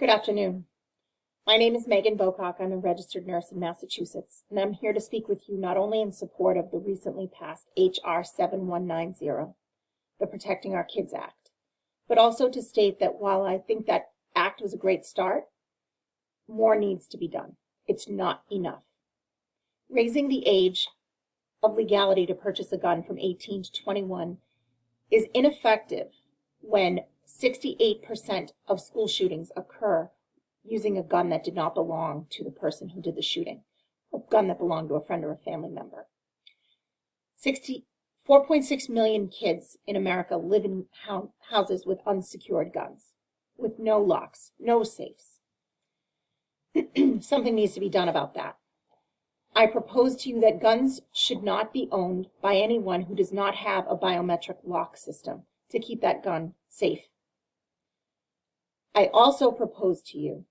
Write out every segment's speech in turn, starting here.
Good afternoon. My name is Megan Bocock. I'm a registered nurse in Massachusetts, and I'm here to speak with you not only in support of the recently passed H.R. 7190, the Protecting Our Kids Act, but also to state that while I think that act was a great start, more needs to be done. It's not enough. Raising the age of legality to purchase a gun from 18 to 21 is ineffective when 68% of school shootings occur using a gun that did not belong to the person who did the shooting, a gun that belonged to a friend or a family member. 4.6 million kids in America live in houses with unsecured guns, with no locks, no safes. Something needs to be done about that. I propose to you that guns should not be owned by anyone who does not have a biometric lock system to keep that gun safe. I also propose to you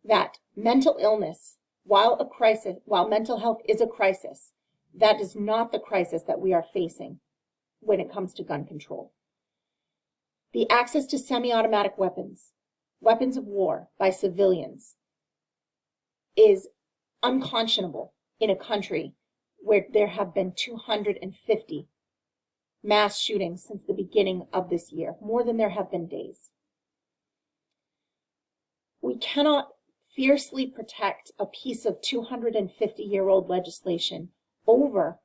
that mental illness, while mental health is a crisis, that is not the crisis that we are facing when it comes to gun control. The access to semi-automatic weapons, weapons of war by civilians, is unconscionable in a country where there have been 250 mass shootings since the beginning of this year, more than there have been days. We cannot fiercely protect a piece of 250-year-old legislation over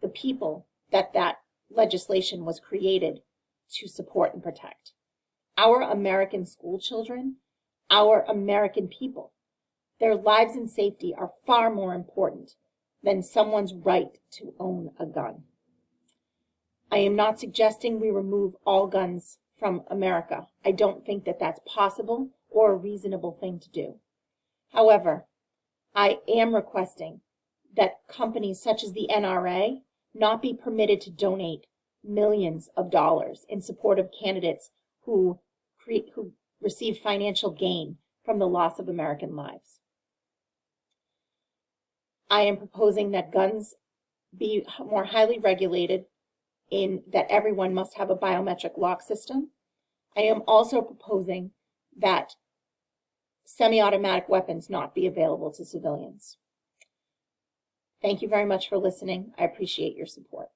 the people that legislation was created to support and protect. Our American school children, our American people, their lives and safety are far more important than someone's right to own a gun. I am not suggesting we remove all guns from America. I don't think that that's possible or a reasonable thing to do. However, I am requesting that companies such as the NRA not be permitted to donate millions of dollars in support of candidates who receive financial gain from the loss of American lives. I am proposing that guns be more highly regulated, in that everyone must have a biometric lock system. I am also proposing that semi-automatic weapons not be available to civilians. Thank you very much for listening. I appreciate your support.